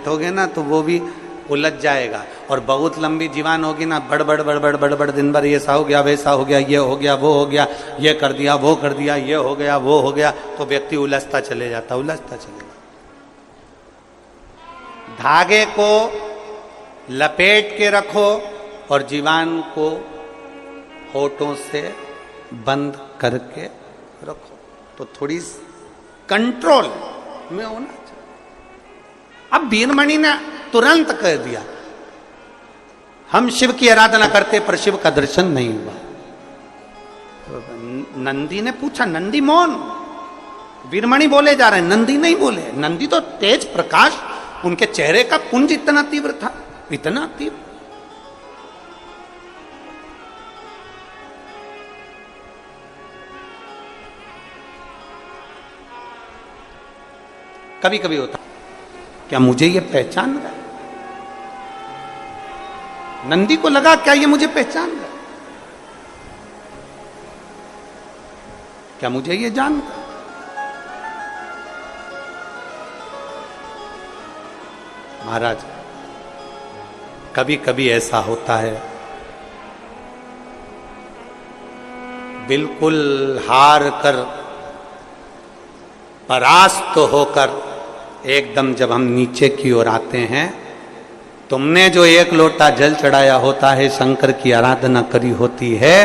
बैठोगे ना तो वो भी उलझ जाएगा। और बहुत लंबी जीवान होगी ना, बड़ बड़ बड़ बड़ बड़ बड़ दिन भर ऐसा हो गया, वैसा हो गया, ये हो गया, वो हो गया, ये कर दिया, वो कर दिया, ये हो गया, वो हो गया, तो व्यक्ति उलझता चले जाता, उलझता चलेगा। धागे को लपेट के रखो और जीवान को होठों से बंद करके रखो, तो थोड़ी कंट्रोल में होना चाहिए। अब वीरमणि ने तुरंत कह दिया, हम शिव की आराधना करते पर शिव का दर्शन नहीं हुआ। नंदी ने पूछा, नंदी मौन, वीरमणि बोले जा रहे हैं, नंदी नहीं बोले। नंदी तो तेज प्रकाश, उनके चेहरे का पुंज इतना तीव्र था, इतना तीव्र। कभी कभी होता, क्या मुझे ये पहचान रहा? नंदी को लगा क्या ये मुझे पहचान रहा, क्या मुझे ये जान रहा? महाराज, कभी कभी ऐसा होता है, बिल्कुल हार कर, परास्त होकर एकदम जब हम नीचे की ओर आते हैं, तुमने जो एक लोटा जल चढ़ाया होता है, शंकर की आराधना करी होती है,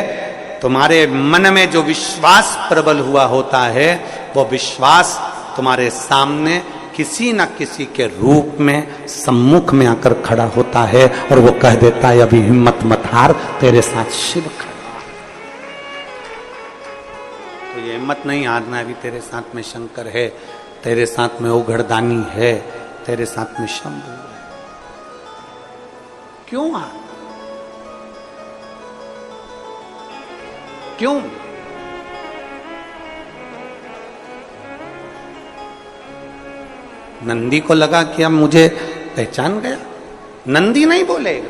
तुम्हारे मन में जो विश्वास प्रबल हुआ होता है, वो विश्वास तुम्हारे सामने किसी न किसी के रूप में सम्मुख में आकर खड़ा होता है और वो कह देता है, अभी हिम्मत मत हार, तेरे साथ शिव खड़ा। तो ये हिम्मत नहीं हारना है, अभी तेरे साथ में शंकर है, तेरे साथ में उघड़दानी है, तेरे साथ में शंभु है। क्यों हार? क्यों? नंदी को लगा कि अब मुझे पहचान गया। नंदी नहीं बोले।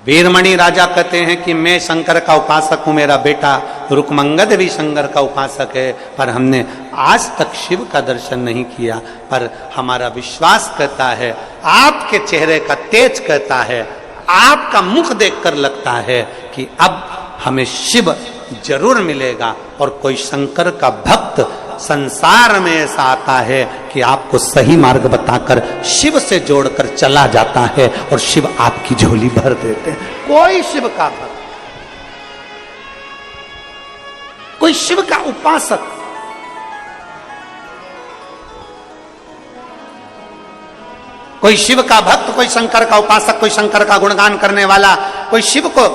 वीरमणि राजा कहते हैं कि मैं शंकर का उपासक हूं, मेरा बेटा रुकमंगद भी शंकर का उपासक है, पर हमने आज तक शिव का दर्शन नहीं किया। पर हमारा विश्वास कहता है, आपके चेहरे का तेज कहता है, आपका मुख देखकर लगता है कि अब हमें शिव जरूर मिलेगा। और कोई शंकर का भक्त संसार में ऐसा आता है कि आपको सही मार्ग बताकर शिव से जोड़कर चला जाता है और शिव आपकी झोली भर देते हैं। कोई शिव का भक्त, कोई शिव का उपासक, कोई शिव का भक्त, कोई शंकर का उपासक, कोई शंकर का गुणगान करने वाला, कोई शिव को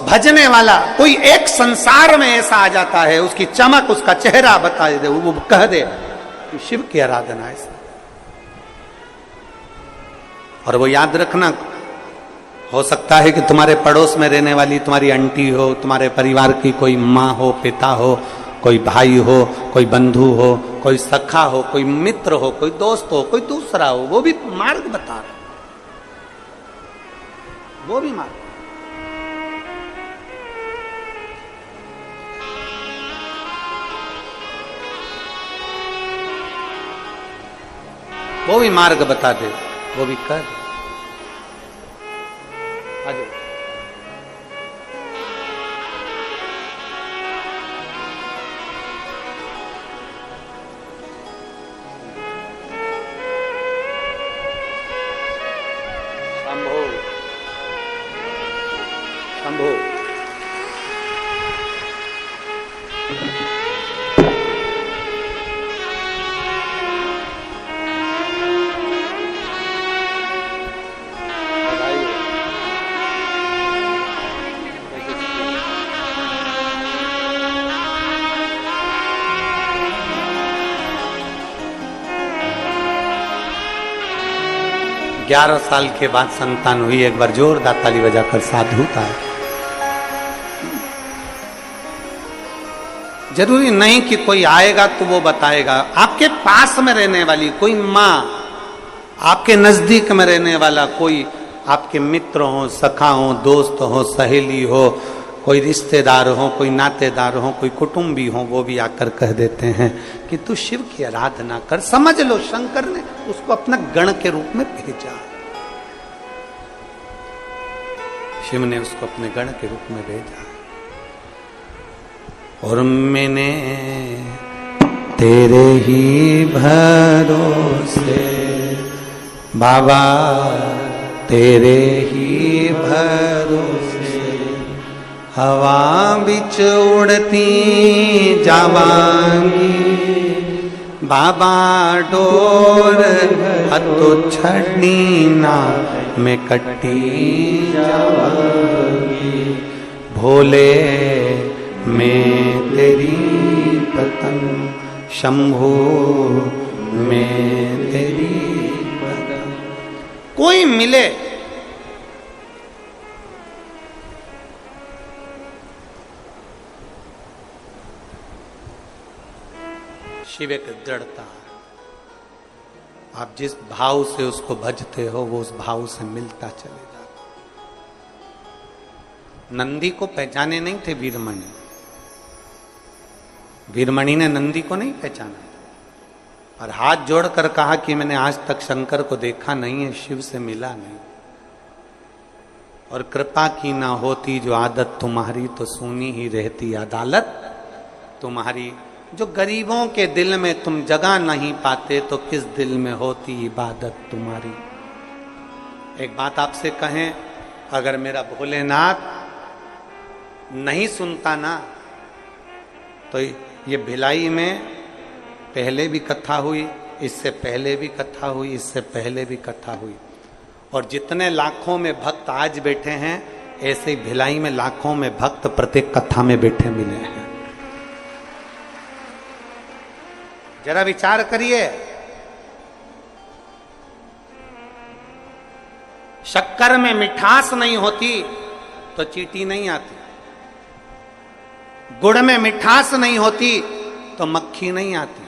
भजने वाला, कोई एक संसार में ऐसा आ जाता है, उसकी चमक, उसका चेहरा बता दे, वो कह दे कि शिव की आराधना है। और वो याद रखना, हो सकता है कि तुम्हारे पड़ोस में रहने वाली तुम्हारी आंटी हो, तुम्हारे परिवार की कोई माँ हो, पिता हो, कोई भाई हो, कोई बंधु हो, कोई सखा हो, कोई मित्र हो, कोई दोस्त हो, कोई दूसरा हो, वो भी मार्ग बता रहा, वो भी मार्ग, वो भी मार्ग बता दे, वो भी कर। आ जाओ। शंभो शंभो। ग्यारह साल के बाद संतान हुई, एक बार जोरदार ताली बजाकर साधु था। जरूरी नहीं कि कोई आएगा तो वो बताएगा, आपके पास में रहने वाली कोई माँ, आपके नजदीक में रहने वाला कोई, आपके मित्र हो, सखा हो, दोस्त हो, सहेली हो, कोई रिश्तेदार हो, कोई नातेदार हो, कोई कुटुंबी हो, वो भी आकर कह देते हैं कि तू शिव की आराधना कर। समझ लो शंकर ने उसको अपना गण के रूप में भेजा, शिव ने उसको अपने गण के रूप में भेजा। और मैंने तेरे ही भरोसे बाबा, तेरे ही भरोसे हवा बिच उड़ती जावांगी बाबा, डोर हथो छड़नी ना मैं कट्टी जावांगी। भोले मैं तेरी पतंग, शंभू मैं तेरी पतंग। कोई मिले शिव एक दृढ़ता, आप जिस भाव से उसको भजते हो वो उस भाव से मिलता चले जाता। नंदी को पहचाने नहीं थे वीरमणि, वीरमणि ने नंदी को नहीं पहचाना और हाथ जोड़कर कहा कि मैंने आज तक शंकर को देखा नहीं है, शिव से मिला नहीं, और कृपा की ना होती जो आदत तुम्हारी तो सुनी ही रहती अदालत तुम्हारी। जो गरीबों के दिल में तुम जगह नहीं पाते तो किस दिल में होती इबादत तुम्हारी। एक बात आपसे कहें, अगर मेरा भोलेनाथ नहीं सुनता ना तो ये भिलाई में पहले भी कथा हुई, इससे पहले भी कथा हुई, इससे पहले भी कथा हुई, और जितने लाखों में भक्त आज बैठे हैं ऐसे ही भिलाई में लाखों में भक्त प्रत्येक कथा में बैठे मिले हैं। जरा विचार करिए, शक्कर में मिठास नहीं होती तो चींटी नहीं आती, गुड़ में मिठास नहीं होती तो मक्खी नहीं आती।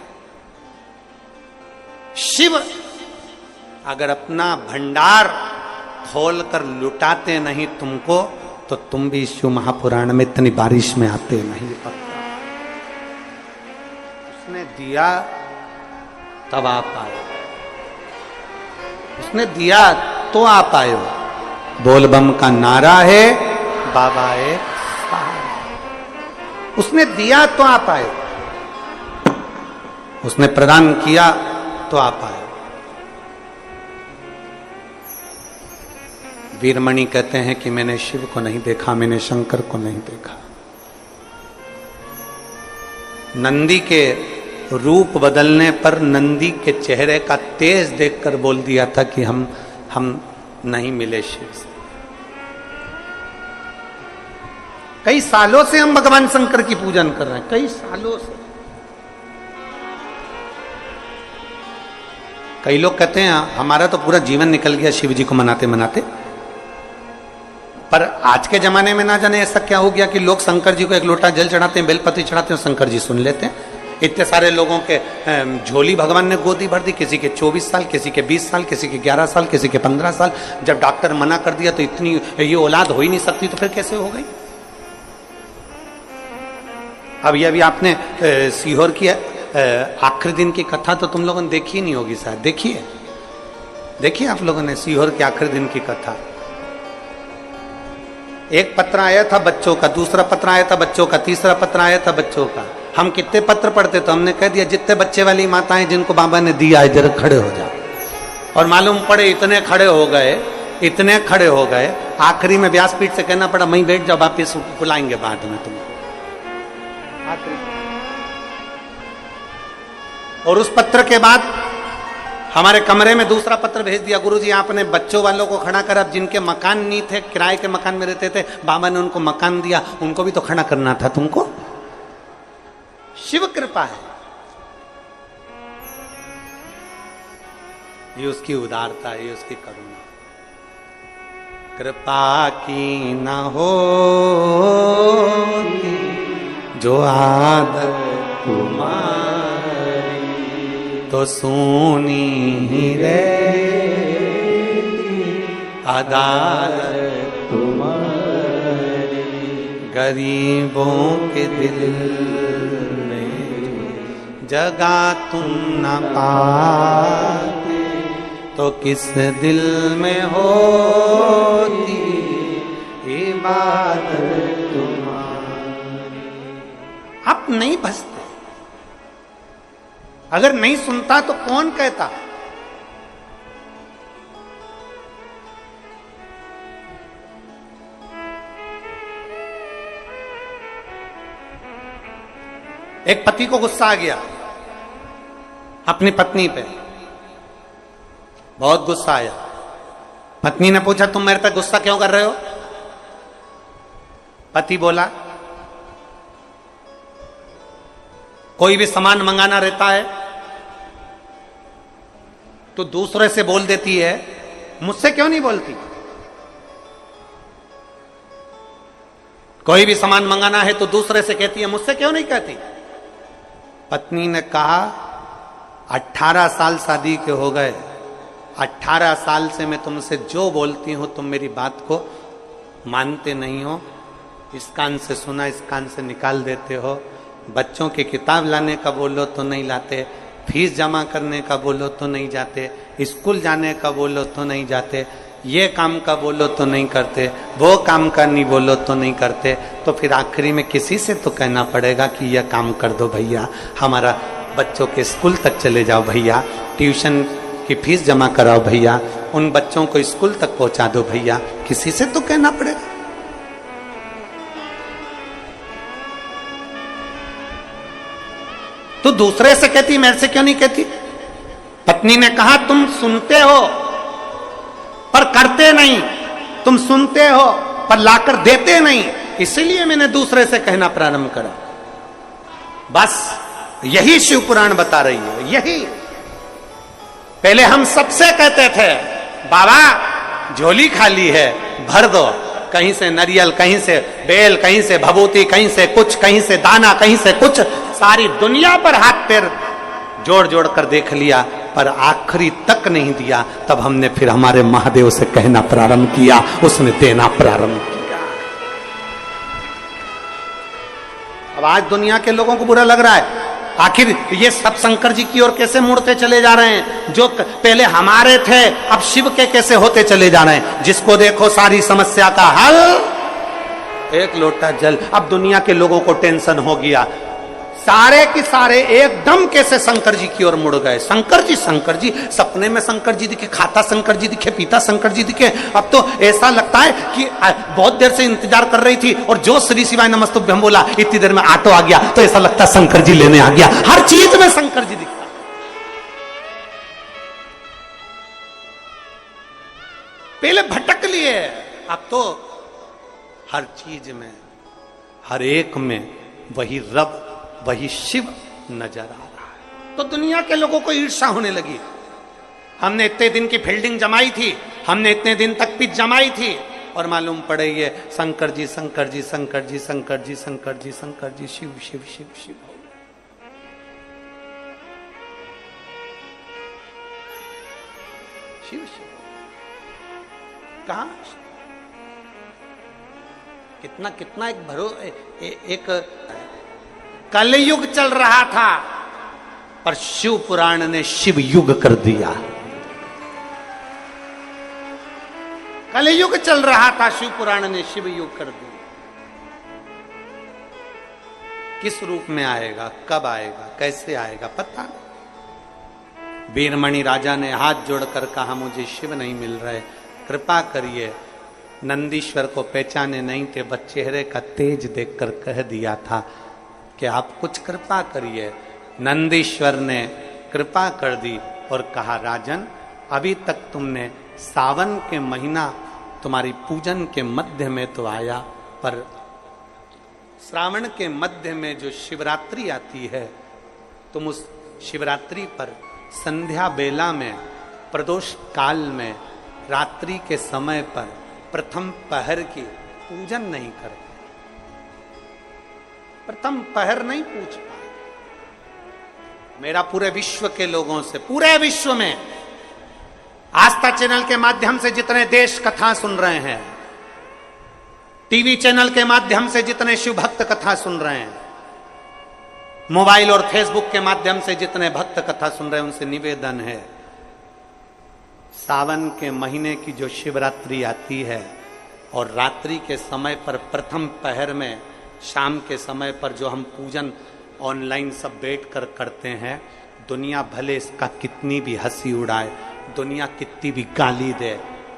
शिव अगर अपना भंडार खोलकर लुटाते नहीं तुमको तो तुम भी शिव महापुराण में इतनी बारिश में आते नहीं। उसने दिया तब आप आए, उसने दिया तो आप आए हो। बोलबम का नारा है, बाबा एक सहारा। उसने दिया तो आप आए, उसने प्रदान किया तो आप आए। वीरमणि कहते हैं कि मैंने शिव को नहीं देखा, मैंने शंकर को नहीं देखा। नंदी के रूप बदलने पर नंदी के चेहरे का तेज देखकर बोल दिया था कि हम नहीं मिले शिव से। कई सालों से हम भगवान शंकर की पूजन कर रहे हैं, कई सालों से। कई लोग कहते हैं हमारा तो पूरा जीवन निकल गया शिव जी को मनाते मनाते, पर आज के जमाने में ना जाने ऐसा क्या हो गया कि लोग शंकर जी को एक लोटा जल चढ़ाते हैं, बेलपत्री चढ़ाते हैं, शंकर जी सुन लेते हैं। इतने सारे लोगों के झोली भगवान ने गोदी भर दी, किसी के 24 साल, किसी के 20 साल, किसी के 11 साल, किसी के 15 साल। जब डॉक्टर मना कर दिया तो इतनी ये औलाद हो ही नहीं सकती, तो फिर कैसे हो गई। अब ये अभी आपने सीहोर की आखिरी दिन की कथा तो तुम लोगों ने देखी नहीं होगी शायद, देखिए आप लोगों ने सीहोर के आखिरी दिन की कथा। एक पत्र आया था बच्चों का, दूसरा पत्र आया था बच्चों का, तीसरा पत्र आया था बच्चों का। हम कितने पत्र पढ़ते तो हमने कह दिया जितने बच्चे वाली माताएं जिनको बाबा ने दिया है जरा खड़े हो जाओ, और मालूम पड़े इतने खड़े हो गए, इतने खड़े हो गए, आखिरी में व्यासपीठ से कहना पड़ा वहीं बैठ जाओ, वापिस बुलाएंगे बाद में तुमको। और उस पत्र के बाद हमारे कमरे में दूसरा पत्र भेज दिया, गुरुजी आपने बच्चों वालों को खड़ा कर, अब जिनके मकान नहीं थे, किराए के मकान में रहते थे, बाबा ने उनको मकान दिया, उनको भी तो खड़ा करना था तुमको। शिव कृपा है, ये उसकी उदारता है, ये उसकी करुणा। कृपा की न हो जो आदत तुम्हारी तो सुनी ही रहती अदालत तुम्हारी। गरीबों के दिल में जगह तुम न पाते तो किस दिल में होती इबादत तुम्हारी। आप नहीं बसते, अगर नहीं सुनता तो कौन कहता। एक पति को गुस्सा आ गया अपनी पत्नी पे, बहुत गुस्सा आया। पत्नी ने पूछा तुम मेरे पे गुस्सा क्यों कर रहे हो? पति बोला कोई भी सामान मंगाना रहता है तो दूसरे से बोल देती है, मुझसे क्यों नहीं बोलती? कोई भी सामान मंगाना है तो दूसरे से कहती है, मुझसे क्यों नहीं कहती? पत्नी ने कहा 18 साल शादी के हो गए, 18 साल से मैं तुमसे जो बोलती हूं तुम मेरी बात को मानते नहीं हो। इस कान से सुना इस कान से निकाल देते हो। बच्चों की किताब लाने का बोलो तो नहीं लाते, फीस जमा करने का बोलो तो नहीं जाते, स्कूल जाने का बोलो तो नहीं जाते, ये काम का बोलो तो नहीं करते, वो काम का नहीं बोलो तो नहीं करते। तो फिर आखिरी में किसी से तो कहना पड़ेगा कि यह काम कर दो भैया, हमारा बच्चों के स्कूल तक चले जाओ भैया, ट्यूशन की फीस जमा कराओ भैया, उन बच्चों को स्कूल तक पहुंचा दो भैया, किसी से तो कहना पड़ेगा। तो दूसरे से कहती, मेरे से क्यों नहीं कहती? पत्नी ने कहा तुम सुनते हो पर करते नहीं, तुम सुनते हो पर लाकर देते नहीं, इसीलिए मैंने दूसरे से कहना प्रारंभ करा। बस यही शिव पुराण बता रही है। यही पहले हम सबसे कहते थे बाबा झोली खाली है भर दो, कहीं से नारियल, कहीं से बेल, कहीं से भभूति, कहीं से कुछ, कहीं से दाना, कहीं से कुछ, सारी दुनिया पर हाथ पैर जोड़ जोड़ कर देख लिया पर आखिरी तक नहीं दिया। तब हमने फिर हमारे महादेव से कहना प्रारंभ किया, उसने देना प्रारंभ किया। अब आज दुनिया के लोगों को बुरा लग रहा है, आखिर ये सब शंकर जी की ओर कैसे मुड़ते चले जा रहे हैं? जो पहले हमारे थे अब शिव के कैसे होते चले जा रहे हैं? जिसको देखो सारी समस्या का हल एक लोटा जल। अब दुनिया के लोगों को टेंशन हो गया, सारे के सारे एकदम कैसे शंकर जी की ओर मुड़ गए। शंकर जी सपने में शंकर जी दिखे, खाता शंकर जी दिखे, पीता शंकर जी दिखे। अब तो ऐसा लगता है कि बहुत देर से इंतजार कर रही थी और जो श्री शिवाय नमस्तुभ्यं बोला इतनी देर में ऑटो आ गया, तो ऐसा लगता है शंकर जी लेने आ गया। हर चीज में शंकर जी दिखता। पहले भटक लिए, अब तो हर चीज में, हर एक में वही रब, वही शिव नजर आ रहा है। तो दुनिया के लोगों को ईर्ष्या होने लगी। हमने इतने दिन की फील्डिंग जमाई थी, हमने इतने दिन तक पिच जमाई थी और मालूम पड़े ये शंकर जी शंकर जी शंकर जी शंकर जी शंकर जी शंकर जी शिव शिव शिव शिव हो गए। शिव शिव कहां? कितना कितना एक एक कलयुग चल रहा था पर शिव पुराण ने शिव युग कर दिया। कलयुग चल रहा था, शिव पुराण ने शिव युग कर दिया। किस रूप में आएगा, कब आएगा, कैसे आएगा पता नहीं। वीरमणि राजा ने हाथ जोड़कर कहा मुझे शिव नहीं मिल रहे, कृपा करिए। नंदीश्वर को पहचाने नहीं थे, बस चेहरे का तेज देखकर कह दिया था कि आप कुछ कृपा करिए। नंदीश्वर ने कृपा कर दी और कहा राजन अभी तक तुमने सावन के महीना तुम्हारी पूजन के मध्य में तो आया, पर श्रावण के मध्य में जो शिवरात्रि आती है तुम उस शिवरात्रि पर संध्या बेला में, प्रदोष काल में, रात्रि के समय पर प्रथम पहर की पूजन नहीं करते। प्रथम पहर नहीं पूछ पाए। मेरा पूरे विश्व के लोगों से, पूरे विश्व में आस्था चैनल के माध्यम से जितने देश कथा सुन रहे हैं, टीवी चैनल के माध्यम से जितने शिव भक्त कथा सुन रहे हैं, मोबाइल और फेसबुक के माध्यम से जितने भक्त कथा सुन रहे हैं, उनसे निवेदन है, सावन के महीने की जो शिवरात्रि आती है और रात्रि के समय पर प्रथम पहर में शाम के समय पर जो हम पूजन ऑनलाइन सब बैठकर करते हैं, दुनिया भले इसका कितनी भी हंसी उड़ाए, दुनिया कितनी भी गाली दे,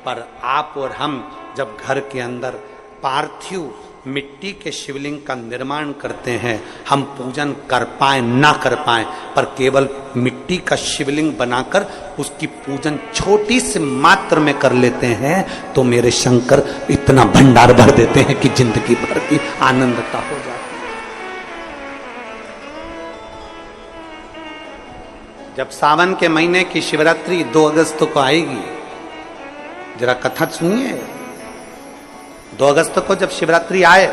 पर आप और हम जब घर के अंदर पार्थिव मिट्टी के शिवलिंग का निर्माण करते हैं, हम पूजन कर पाए ना कर पाए, पर केवल मिट्टी का शिवलिंग बनाकर उसकी पूजन छोटी सी मात्र में कर लेते हैं, तो मेरे शंकर इतना भंडार भर देते हैं कि जिंदगी भर की आनंदता हो जाती है। जब सावन के महीने की शिवरात्रि 2 अगस्त को आएगी, जरा कथा सुनिए। 2 अगस्त को जब शिवरात्रि आए,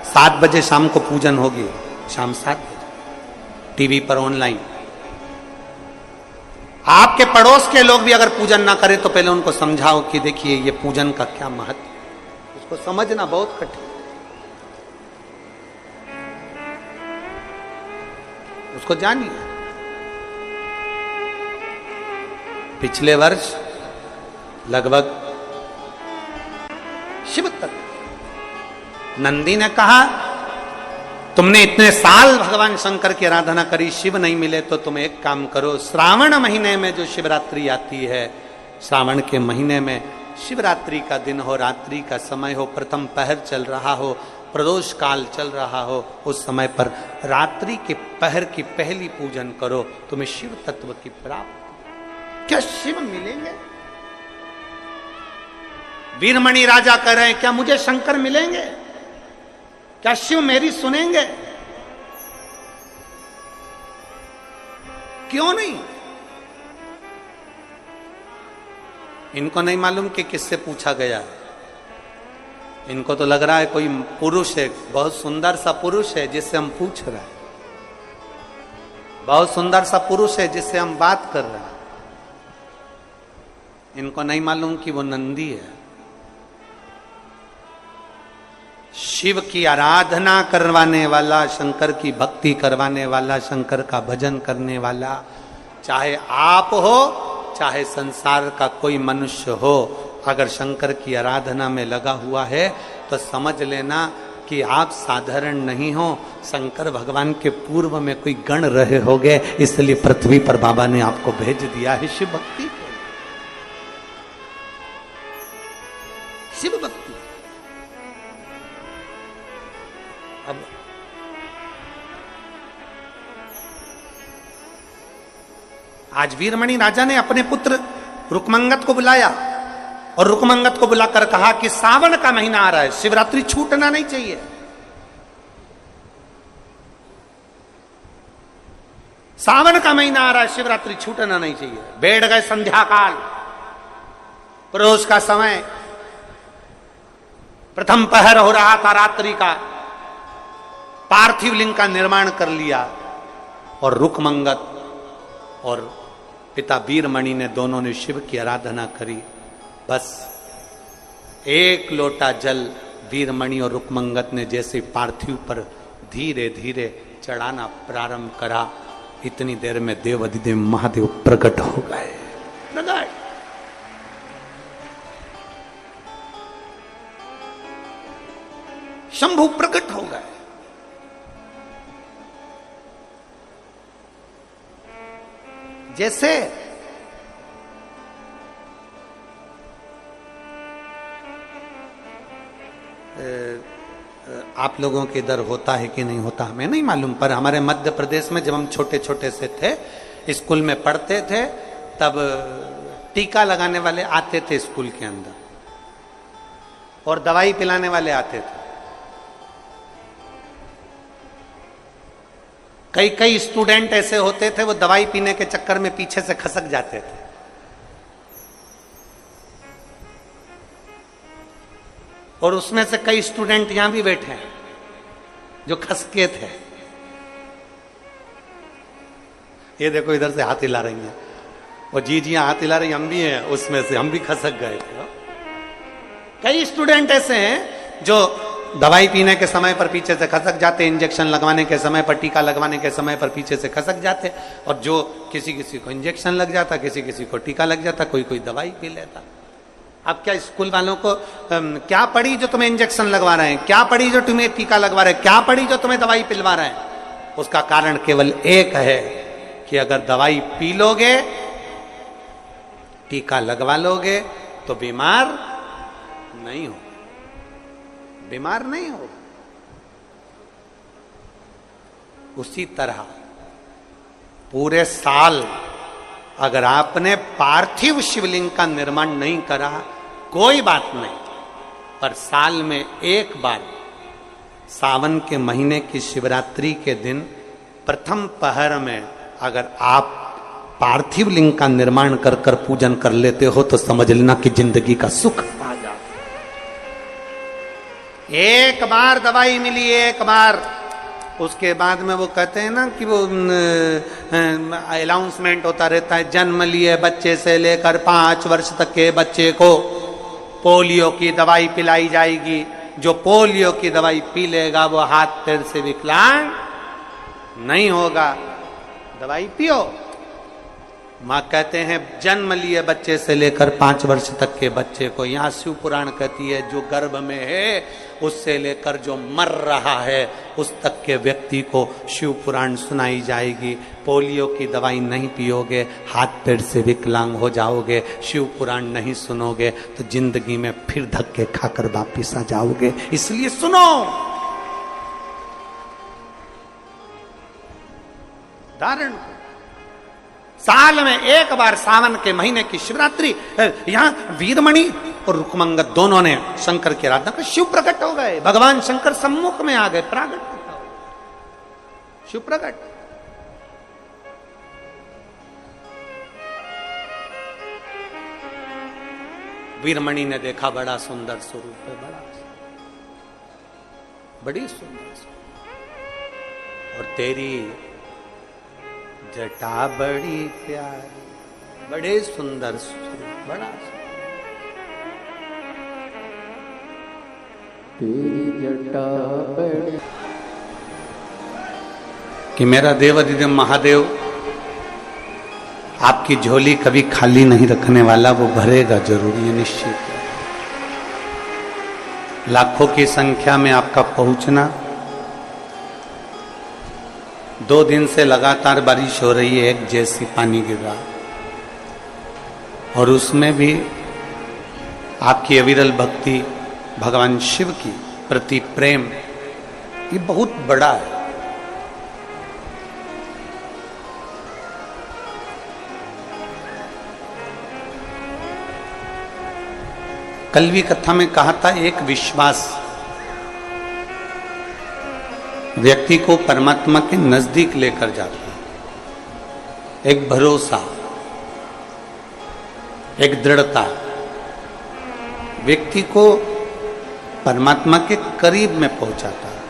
7 बजे शाम को पूजन होगी, शाम 7 बजे टीवी पर ऑनलाइन। आपके पड़ोस के लोग भी अगर पूजन ना करें तो पहले उनको समझाओ कि देखिए ये पूजन का क्या महत्व है, उसको समझना बहुत कठिन, उसको जानिए। पिछले वर्ष लगभग शिव तत्व नंदी ने कहा, तुमने इतने साल भगवान शंकर की आराधना करी, शिव नहीं मिले, तो तुम एक काम करो, श्रावण महीने में जो शिवरात्रि आती है, श्रावण के महीने में शिवरात्रि का दिन हो, रात्रि का समय हो, प्रथम पहर चल रहा हो, प्रदोष काल चल रहा हो, उस समय पर रात्रि के पहर की पहली पूजन करो, तुम्हें शिव तत्व की प्राप्ति। क्या शिव मिलेंगे? वीरमणि राजा कह रहे हैं, क्या मुझे शंकर मिलेंगे? क्या शिव मेरी सुनेंगे? क्यों नहीं? इनको नहीं मालूम कि किससे पूछा गया है। इनको तो लग रहा है कोई पुरुष है, बहुत सुंदर सा पुरुष है जिससे हम पूछ रहे हैं, बहुत सुंदर सा पुरुष है जिससे हम बात कर रहे हैं। इनको नहीं मालूम कि वो नंदी है। शिव की आराधना करवाने वाला, शंकर की भक्ति करवाने वाला, शंकर का भजन करने वाला, चाहे आप हो चाहे संसार का कोई मनुष्य हो, अगर शंकर की आराधना में लगा हुआ है तो समझ लेना कि आप साधारण नहीं हो। शंकर भगवान के पूर्व में कोई गण रहे होंगे, इसलिए पृथ्वी पर बाबा ने आपको भेज दिया है शिव भक्ति, शिव भक्ति। अब आज वीरमणि राजा ने अपने पुत्र रुकमंगत को बुलाया और रुकमंगत को बुलाकर कहा कि सावन का महीना आ रहा है, शिवरात्रि छूटना नहीं चाहिए। सावन का महीना आ रहा है, शिवरात्रि छूटना नहीं चाहिए। बैठ गए संध्या काल, प्रदोष का समय, प्रथम पहर हो रहा था रात्रि का, पार्थिव लिंग का निर्माण कर लिया और रुकमंगत और पिता वीरमणि ने दोनों ने शिव की आराधना करी। बस एक लोटा जल वीरमणि और रुकमंगत ने जैसे पार्थिव पर धीरे धीरे चढ़ाना प्रारंभ करा, इतनी देर में देव अधिदेव महादेव प्रकट हो गए। शंभु प्रकट हो गए। जैसे आप लोगों के इधर होता है कि नहीं होता हमें नहीं मालूम, पर हमारे मध्य प्रदेश में जब हम छोटे छोटे से थे, स्कूल में पढ़ते थे, तब टीका लगाने वाले आते थे स्कूल के अंदर और दवाई पिलाने वाले आते थे। कई कई स्टूडेंट ऐसे होते थे वो दवाई पीने के चक्कर में पीछे से खसक जाते थे। और उसमें से कई स्टूडेंट यहां भी बैठे हैं जो खसके थे। ये देखो इधर से हाथ हिला रही हैं, और जी जी हाथ हिला रही, हम भी हैं उसमें से, हम भी खसक गए थे। कई स्टूडेंट ऐसे हैं जो दवाई पीने के समय पर पीछे से खसक जाते, इंजेक्शन लगवाने के समय पर, टीका लगवाने के समय पर पीछे से खसक जाते, और जो किसी किसी को इंजेक्शन लग जाता, किसी किसी को टीका लग जाता, कोई कोई दवाई पी लेता। अब क्या स्कूल वालों को क्या पड़ी जो तुम्हें इंजेक्शन लगवा रहे हैं, क्या पड़ी जो तुम्हें टीका लगवा रहे हैं, क्या पड़ी जो तुम्हें दवाई पिलवा रहे हैं? उसका कारण केवल एक है कि अगर दवाई पी लोगे, टीका लगवा लोगे तो बीमार नहीं हो, बीमार नहीं हो। उसी तरह पूरे साल अगर आपने पार्थिव शिवलिंग का निर्माण नहीं करा, कोई बात नहीं, पर साल में एक बार सावन के महीने की शिवरात्रि के दिन प्रथम पहर में अगर आप पार्थिव लिंग का निर्माण कर कर पूजन कर लेते हो तो समझ लेना कि जिंदगी का सुख आ जाता। एक बार दवाई मिली, एक बार, उसके बाद में वो कहते हैं ना कि वो अनाउंसमेंट होता रहता है, जन्म लिए बच्चे से लेकर 5 वर्ष तक के बच्चे को पोलियो की दवाई पिलाई जाएगी, जो पोलियो की दवाई पी लेगा वो हाथ पैर से विकलांग नहीं होगा। दवाई पियो। मां कहते हैं जन्म लिए बच्चे से लेकर 5 वर्ष तक के बच्चे को, यहां शिव पुराण कहती है जो गर्भ में है उससे लेकर जो मर रहा है उस तक के व्यक्ति को शिव पुराण सुनाई जाएगी। पोलियो की दवाई नहीं पियोगे, हाथ पैर से विकलांग हो जाओगे, शिव पुराण नहीं सुनोगे तो जिंदगी में फिर धक्के खाकर वापिस आ जाओगे। इसलिए सुनो। धारण साल में एक बार सावन के महीने की शिवरात्रि, यहां वीरमणि और रुक्मंगद दोनों ने शंकर की आराधना कर, शिव प्रकट हो गए, भगवान शंकर सम्मुख में आ गए, प्रागट शिव प्रकट। वीरमणि ने देखा बड़ा सुंदर स्वरूप है, बड़ी सुंदर स्वरूप, और तेरी जटा बड़ी प्यारी, बड़े सुंदर स्वरूप, बड़ा तेरी जटा बड़ी। कि मेरा देवाधिदेव महादेव आपकी झोली कभी खाली नहीं रखने वाला, वो भरेगा जरूर, ये निश्चित है। लाखों की संख्या में आपका पहुंचना, 2 दिन से लगातार बारिश हो रही है, एक जैसी पानी गिर रहा, और उसमें भी आपकी अविरल भक्ति, भगवान शिव की प्रति प्रेम, ये बहुत बड़ा है। कल भी कथा में कहा था, एक विश्वास व्यक्ति को परमात्मा के नजदीक लेकर जाता है, एक भरोसा, एक दृढ़ता व्यक्ति को परमात्मा के करीब में पहुंचाता है।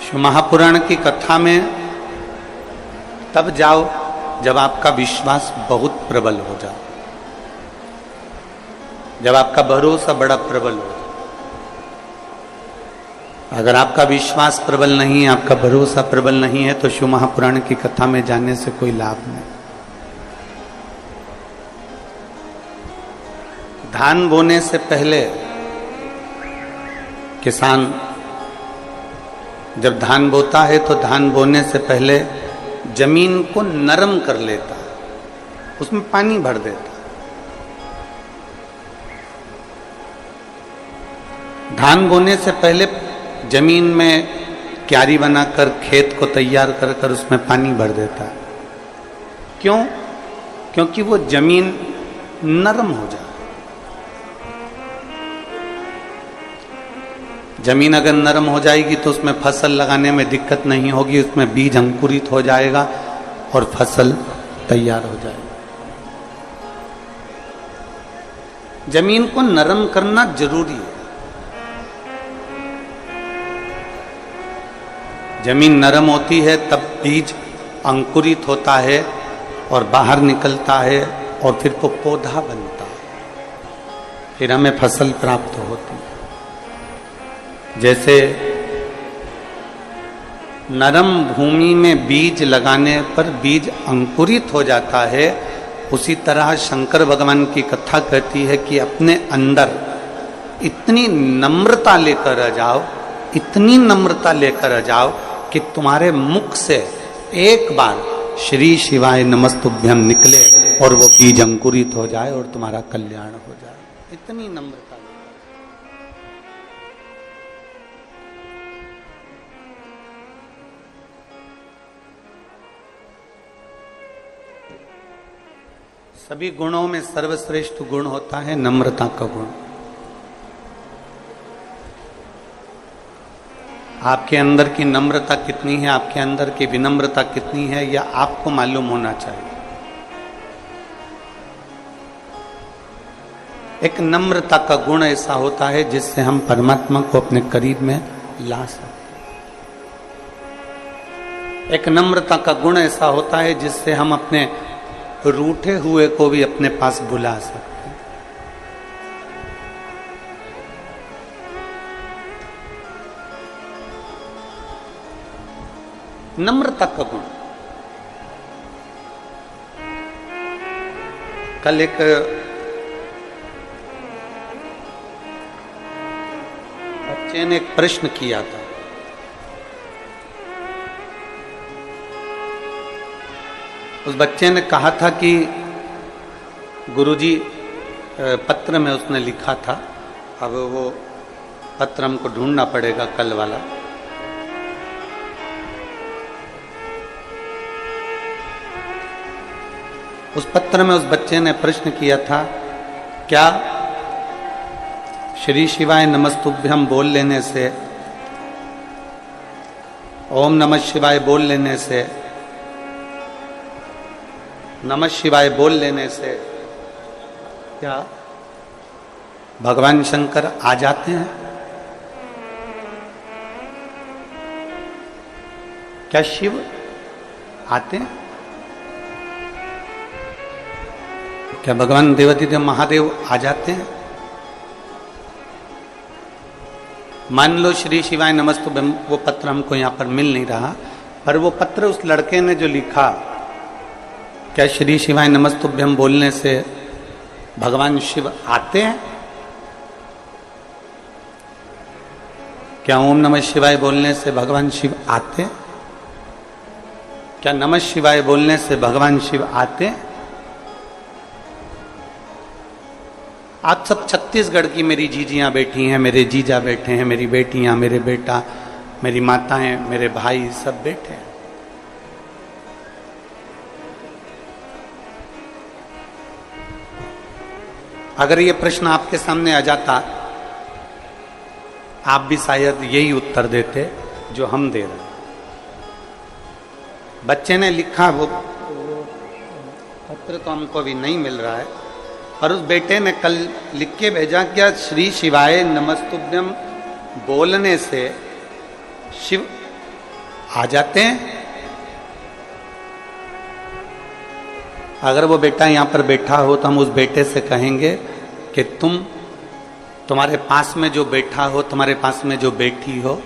शिव महापुराण की कथा में तब जाओ जब आपका विश्वास बहुत प्रबल हो जाए, जब आपका भरोसा बड़ा प्रबल हो। अगर आपका विश्वास प्रबल नहीं है, आपका भरोसा प्रबल नहीं है, तो शिव महापुराण की कथा में जाने से कोई लाभ नहीं। धान बोने से पहले किसान जब धान बोता है तो धान बोने से पहले जमीन को नरम कर लेता है, उसमें पानी भर देता है। धान बोने से पहले जमीन में क्यारी बनाकर खेत को तैयार कर कर उसमें पानी भर देता है। क्यों? क्योंकि वो जमीन नरम हो जाए। जमीन अगर नरम हो जाएगी तो उसमें फसल लगाने में दिक्कत नहीं होगी, उसमें बीज अंकुरित हो जाएगा और फसल तैयार हो जाएगी। जमीन को नरम करना जरूरी है। जमीन नरम होती है तब बीज अंकुरित होता है और बाहर निकलता है और फिर वो पौधा बनता, फिर हमें फसल प्राप्त होती। जैसे नरम भूमि में बीज लगाने पर बीज अंकुरित हो जाता है, उसी तरह शंकर भगवान की कथा कहती है कि अपने अंदर इतनी नम्रता लेकर आ जाओ, इतनी नम्रता लेकर आ जाओ कि तुम्हारे मुख से एक बार श्री शिवाय नमस्तुभ्यम निकले और वो बीज अंकुरित हो जाए और तुम्हारा कल्याण हो जाए। इतनी नम्रता। सभी गुणों में सर्वश्रेष्ठ गुण होता है नम्रता का गुण। आपके अंदर की नम्रता कितनी है, आपके अंदर की विनम्रता कितनी है, यह आपको मालूम होना चाहिए। एक नम्रता का गुण ऐसा होता है जिससे हम परमात्मा को अपने करीब में ला सकते। एक नम्रता का गुण ऐसा होता है जिससे हम अपने रूठे हुए को भी अपने पास बुला सकते हैं। नम्रता का गुण। कल एक बच्चे ने एक प्रश्न किया था। उस बच्चे ने कहा था कि गुरुजी, पत्र में उसने लिखा था, अब वो पत्र हमको ढूंढना पड़ेगा कल वाला। उस पत्र में उस बच्चे ने प्रश्न किया था, क्या श्री शिवाय नमस्तुभ्यम बोल लेने से, ओम नमः शिवाय बोल लेने से, नमः शिवाय बोल लेने से क्या भगवान शंकर आ जाते हैं? क्या शिव आते हैं? क्या भगवान देवाधिदेव महादेव आ जाते हैं? मान लो श्री शिवाय नमस्तुभ्यम, वो पत्र हमको यहां पर मिल नहीं रहा, पर वो पत्र उस लड़के ने जो लिखा, क्या श्री शिवाय नमस्तुभ्यम बोलने से भगवान शिव आते हैं? क्या ओम नमः शिवाय बोलने से भगवान शिव आते हैं? क्या नमः शिवाय बोलने से भगवान शिव आते हैं? आप सब छत्तीसगढ़ की मेरी जीजियां बैठी हैं, मेरे जीजा बैठे हैं, मेरी बेटियां, मेरे बेटा, मेरी माताएं, मेरे भाई सब बैठे हैं। अगर ये प्रश्न आपके सामने आ जाता, आप भी शायद यही उत्तर देते जो हम दे रहे हैं। बच्चे ने लिखा, वो पत्र तो हमको अभी नहीं मिल रहा है, पर उस बेटे ने कल लिख के भेजा, क्या श्री शिवाय नमस्तुभ्यम बोलने से शिव आ जाते हैं? अगर वो बेटा यहां पर बैठा हो तो हम उस बेटे से कहेंगे कि तुम्हारे पास में जो बैठा हो, तुम्हारे पास में जो बैठी हो,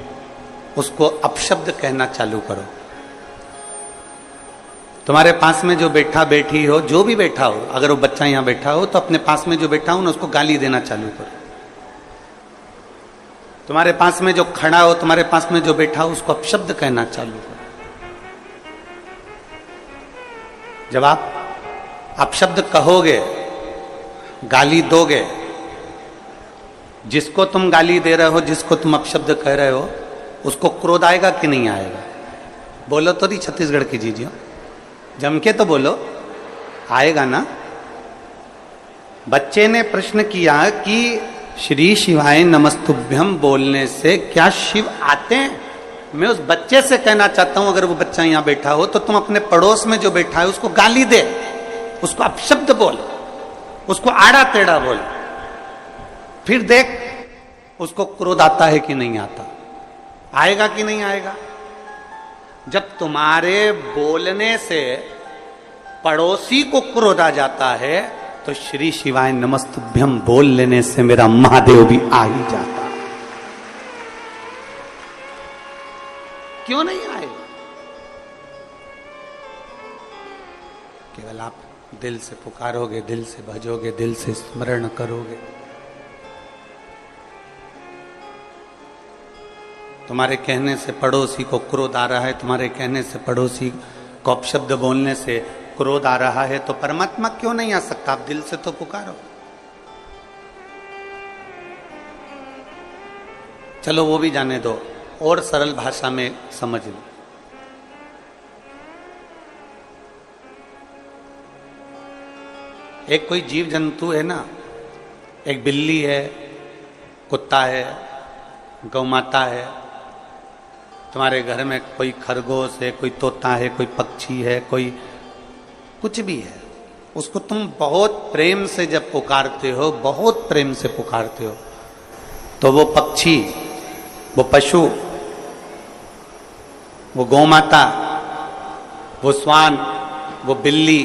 उसको अपशब्द कहना चालू करो। तुम्हारे पास में जो बैठा बैठी हो, जो भी बैठा हो, अगर वो बच्चा यहां बैठा हो तो अपने पास में जो बैठा हो ना, उसको गाली देना चालू करो। तुम्हारे पास में जो खड़ा हो, तुम्हारे पास में जो बैठा हो, उसको अपशब्द कहना चालू करो। जब आप अपशब्द कहोगे, गाली दोगे, जिसको तुम गाली दे रहे हो, जिसको तुम अपशब्द कह रहे हो, उसको क्रोध आएगा कि नहीं आएगा? बोलो तो नहीं छत्तीसगढ़ की जीजियो, जम के तो बोलो, आएगा ना? बच्चे ने प्रश्न किया कि श्री शिवाय नमस्तुभ्यम बोलने से क्या शिव आते हैं? मैं उस बच्चे से कहना चाहता हूं, अगर वो बच्चा यहां बैठा हो तो तुम अपने पड़ोस में जो बैठा है उसको गाली दे, उसको अपशब्द बोल, उसको आड़ा टेढ़ा बोल, फिर देख उसको क्रोध आता है कि नहीं आता, आएगा कि नहीं आएगा? जब तुम्हारे बोलने से पड़ोसी को क्रोध आ जाता है तो श्री शिवाय नमस्तुभ्यम बोल लेने से मेरा महादेव भी आ ही जाता। क्यों नहीं आए? केवल आप दिल से पुकारोगे, दिल से भजोगे, दिल से स्मरण करोगे। तुम्हारे कहने से पड़ोसी को क्रोध आ रहा है, तुम्हारे कहने से पड़ोसी को अपशब्द बोलने से क्रोध आ रहा है, तो परमात्मा क्यों नहीं आ सकता? आप दिल से तो पुकारो। चलो वो भी जाने दो, और सरल भाषा में समझ लो। एक कोई जीव जंतु है ना, एक बिल्ली है, कुत्ता है, गौ माता है, तुम्हारे घर में कोई खरगोश है, कोई तोता है, कोई पक्षी है, कोई कुछ भी है, उसको तुम बहुत प्रेम से जब पुकारते हो, बहुत प्रेम से पुकारते हो, तो वो पक्षी, वो पशु, वो गौ माता, वो श्वान, वो बिल्ली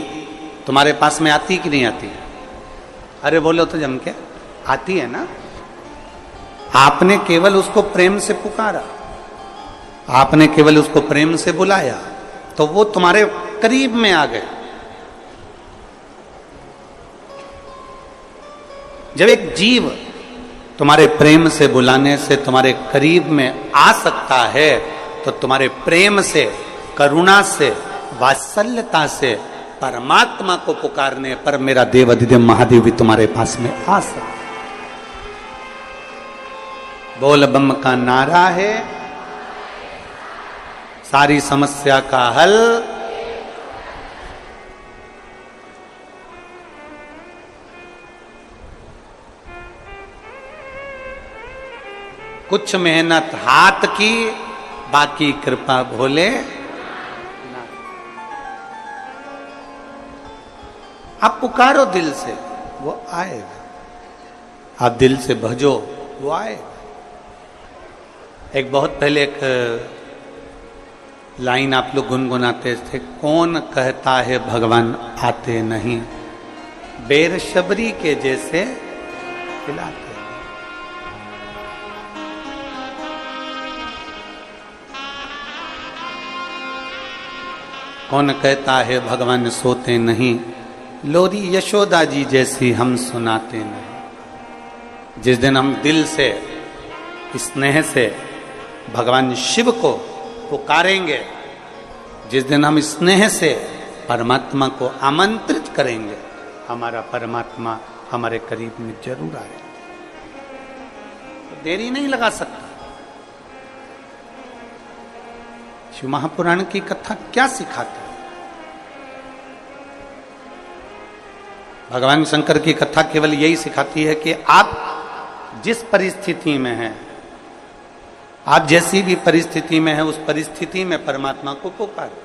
तुम्हारे पास में आती कि नहीं आती? अरे बोलो तो जम के, आती है ना। आपने केवल उसको प्रेम से पुकारा, आपने केवल उसको प्रेम से बुलाया, तो वो तुम्हारे करीब में आ गए। जब एक जीव तुम्हारे प्रेम से बुलाने से तुम्हारे करीब में आ सकता है, तो तुम्हारे प्रेम से, करुणा से, वात्सल्यता से परमात्मा को पुकारने पर मेरा देव अधिदेव महादेव भी तुम्हारे पास में आ सकता। बोल बम का नारा है, सारी समस्या का हल। कुछ मेहनत हाथ की, बाकी कृपा भोले। आप पुकारो दिल से, वो आएगा। आप दिल से भजो, वो आएगा। एक बहुत पहले एक लाइन आप लोग गुनगुनाते थे, कौन कहता है भगवान आते नहीं, बेर शबरी के जैसे खिलाते। कौन कहता है भगवान सोते नहीं, लोरी यशोदा जी जैसी हम सुनाते नहीं। जिस दिन हम दिल से, स्नेह से भगवान शिव को पुकारेंगे, जिस दिन हम स्नेह से परमात्मा को आमंत्रित करेंगे, हमारा परमात्मा हमारे करीब में जरूर आएगा। तो देरी नहीं लगा सकता। शिव महापुराण की कथा क्या सिखाती है? भगवान शंकर की कथा केवल यही सिखाती है कि आप जिस परिस्थिति में हैं, आप जैसी भी परिस्थिति में है, उस परिस्थिति में परमात्मा को पुकारो।